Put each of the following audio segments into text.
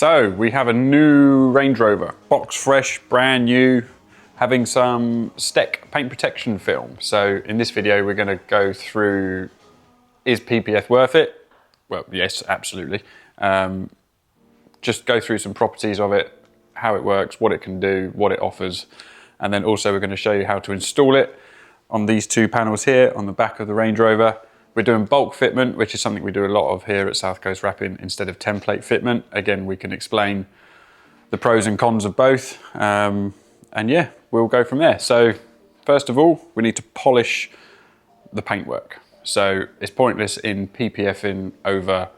So we have a new Range Rover, box fresh, brand new, having some Steck paint protection film. So in this video, we're going to go through, is PPF worth it? Well, yes, absolutely. Just go through some properties of it, how it works, what it can do, what it offers. And then also we're going to show you how to install it on these two panels here on the back of the Range Rover. We're doing bulk fitment, which is something we do a lot of here at South Coast Wrapping instead of template fitment. Again, we can explain the pros and cons of both. And yeah, we'll go from there. So first of all, we need to polish the paintwork. So it's pointless in PPFing over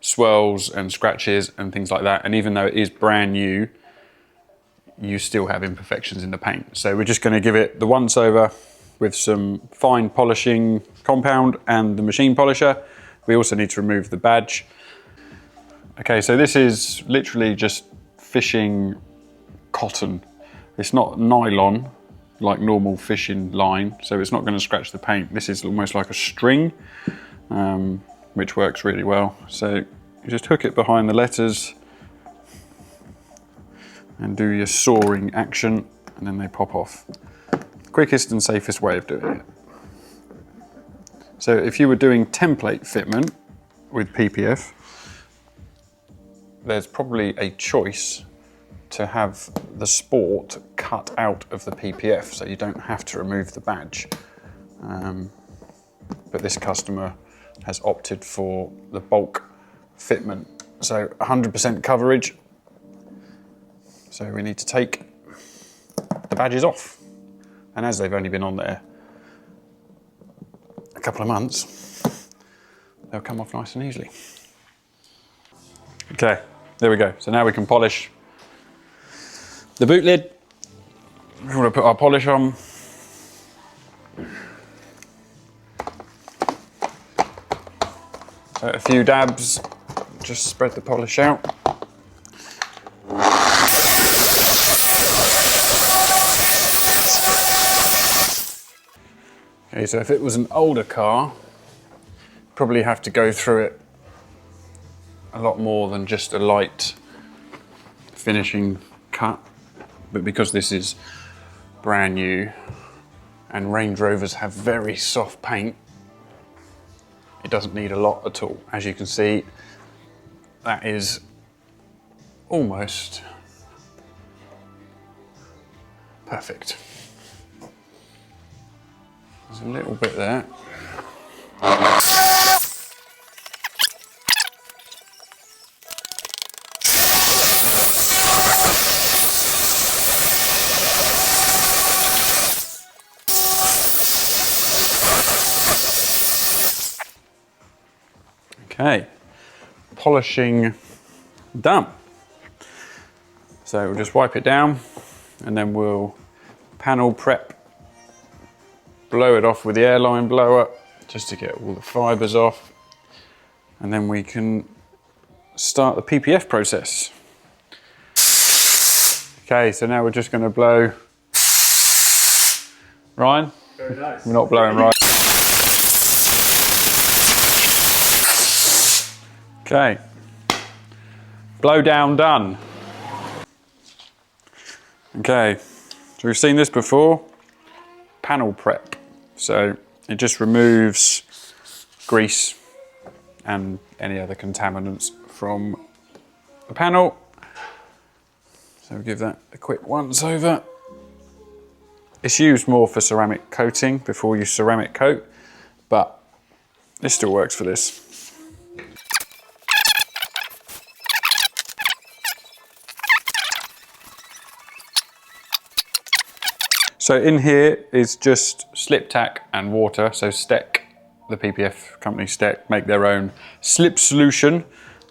swirls and scratches and things like that. And even though it is brand new, you still have imperfections in the paint. So we're just going to give it the once over with some fine polishing compound and the machine polisher. We also need to remove the badge. Okay, so this is literally just fishing cotton. It's not nylon like normal fishing line, so it's not going to scratch the paint. This is almost like a string, which works really well. So you just hook it behind the letters and do your sawing action, and then they pop off. Quickest and safest way of doing it. So if you were doing template fitment with PPF, there's probably a choice to have the sport cut out of the PPF so you don't have to remove the badge. But this customer has opted for the bulk fitment. So 100% coverage. So we need to take the badges off. And as they've only been on there a couple of months, they'll come off nice and easily. Okay, there we go. So now we can polish the boot lid. We want to put our polish on. So a few dabs, just spread the polish out. Okay, so if it was an older car, probably have to go through it a lot more than just a light finishing cut. But because this is brand new and Range Rovers have very soft paint, it doesn't need a lot at all. As you can see, that is almost perfect. There's a little bit there. Okay, polishing done. So we'll just wipe it down and then we'll panel prep, blow it off with the airline blower just to get all the fibers off. And then we can start the PPF process. Okay, so now we're just going to blow. Ryan? Very nice. We're not blowing right. Okay, blow down done. Okay, so we've seen this before, panel prep. So it just removes grease and any other contaminants from the panel. So we'll give that a quick once over. It's used more for ceramic coating before you ceramic coat, but it still works for this. So in here is just slip tack and water. So Steck, the PPF company Steck, make their own slip solution.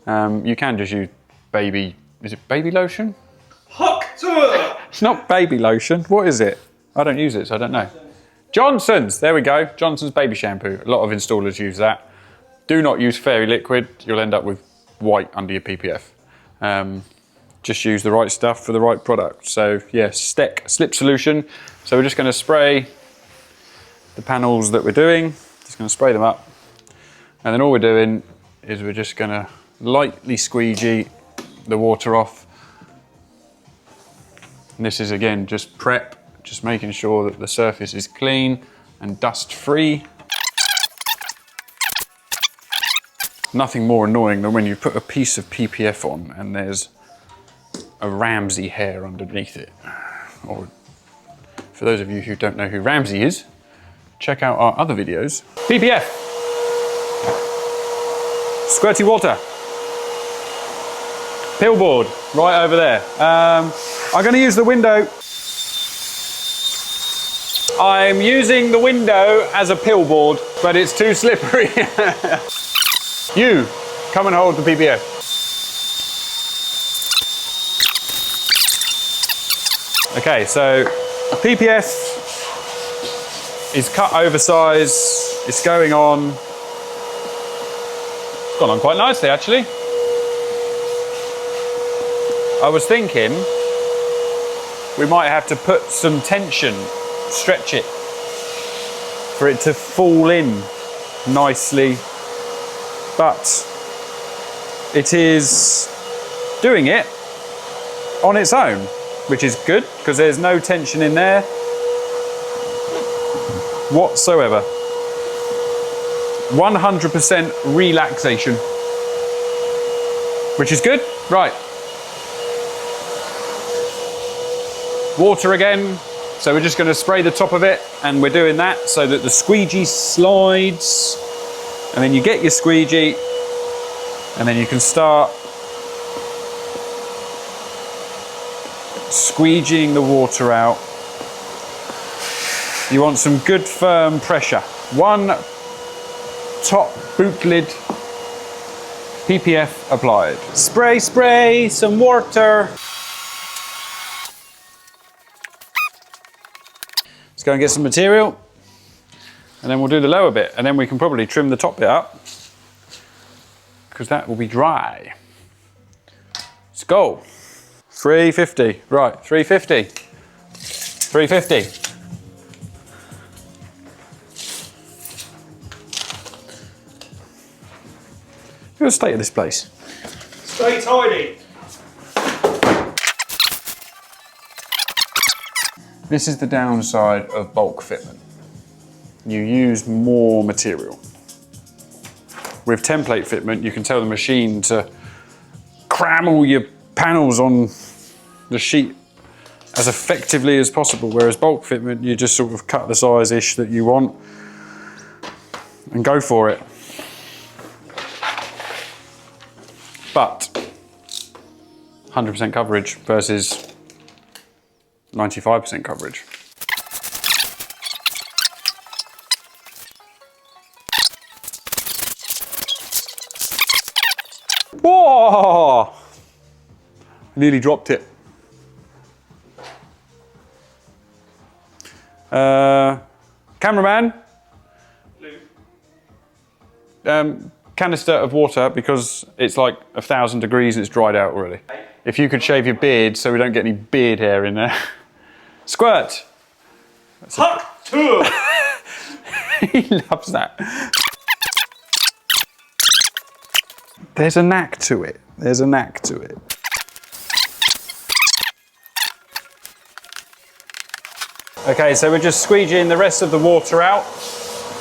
You can just use baby, is it baby lotion? It's not baby lotion, what is it? I don't use it, so I don't know. Johnson's, there we go. Johnson's baby shampoo. A lot of installers use that. Do not use fairy liquid, you'll end up with white under your PPF. Just use the right stuff for the right product. So yes, Steck slip solution. So we're just going to spray the panels that we're doing. Just going to spray them up. And then all we're doing is we're just going to lightly squeegee the water off. And this is again just prep, just making sure that the surface is clean and dust free. Nothing more annoying than when you put a piece of PPF on and there's a Ramsey hair underneath it. Or for those of you who don't know who Ramsey is, check out our other videos. PPF. Squirty water. Pill board, right over there. I'm gonna use the window. I'm using the window as a pill board, but it's too slippery. You, come and hold the PPF. Okay, so PPF is cut oversize. It's going on. It's gone on quite nicely, actually. I was thinking we might have to put some tension, stretch it, for it to fall in nicely. But it is doing it on its own, which is good because there's no tension in there whatsoever. 100% relaxation, which is good. Right. Water again. So we're just going to spray the top of it, and we're doing that so that the squeegee slides. And then you get your squeegee, and then you can start squeegeeing the water out. You want some good firm pressure. One top boot lid PPF applied. Spray, spray, some water. Let's go and get some material. And then we'll do the lower bit, and then we can probably trim the top bit up because that will be dry. Let's go. 350, right, 350. 350. Look at the state of this place. Stay tidy. This is the downside of bulk fitment. You use more material. With template fitment, you can tell the machine to cram all your panels on the sheet as effectively as possible, whereas bulk fitment, you just sort of cut the size-ish that you want and go for it. But 100% coverage versus 95% coverage. Whoa! I nearly dropped it. Cameraman? Canister of water, because it's like 1,000 degrees and it's dried out already. If you could shave your beard so we don't get any beard hair in there. Squirt! Huck to! He loves that. There's a knack to it. There's a knack to it. Okay, so we're just squeegeeing the rest of the water out.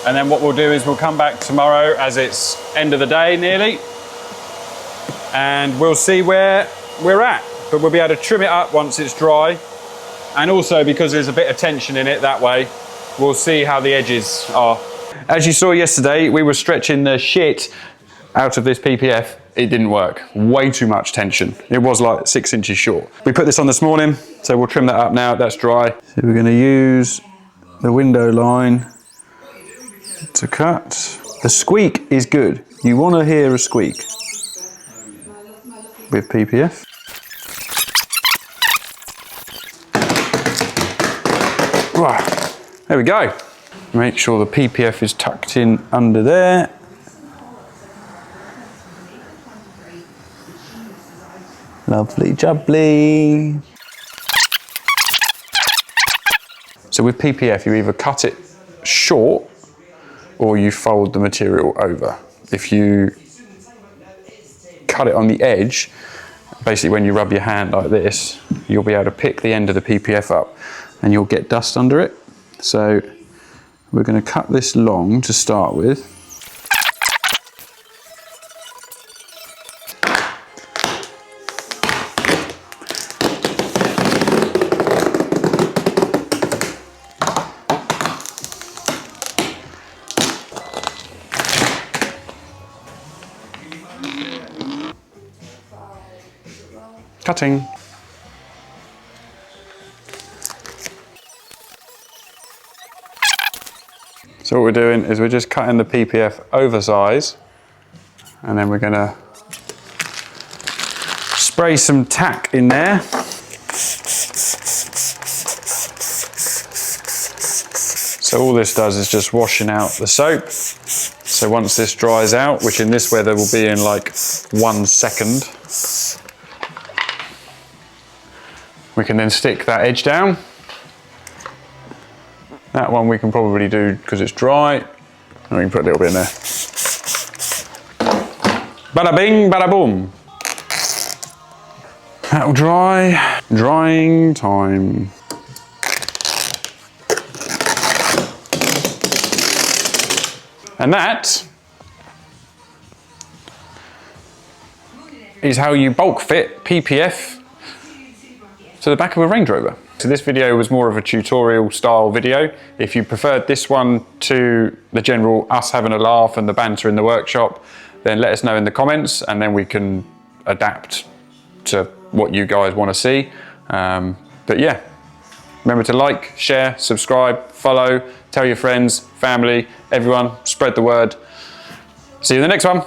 And then what we'll do is we'll come back tomorrow as it's end of the day nearly. And we'll see where we're at. But we'll be able to trim it up once it's dry. And also because there's a bit of tension in it that way, we'll see how the edges are. As you saw yesterday, we were stretching the shit out of this PPF. It didn't work. Way too much tension. It was like 6 inches short. We put this on this morning, so we'll trim that up now. That's dry. So we're going to use the window line to cut. The squeak is good. You want to hear a squeak with PPF. There we go. Make sure the PPF is tucked in under there. Lovely jubbly. So with PPF, you either cut it short or you fold the material over. If you cut it on the edge basically when you rub your hand like this, you'll be able to pick the end of the PPF up and you'll get dust under it. So we're going to cut this long to start with. Cutting. So what we're doing is we're just cutting the PPF oversize, and then we're gonna spray some tack in there. So all this does is just washing out the soap. So once this dries out, which in this weather will be in like 1 second, we can then stick that edge down. That one we can probably do because it's dry, and we can put a little bit in there. Bada bing, bada boom. That'll dry. Drying time. And that is how you bulk fit PPF to the back of a Range Rover. So this video was more of a tutorial style video. If you preferred this one to the general us having a laugh and the banter in the workshop, then let us know in the comments and then we can adapt to what you guys want to see. But yeah, remember to like, share, subscribe, follow, tell your friends, family, everyone, spread the word. See you in the next one.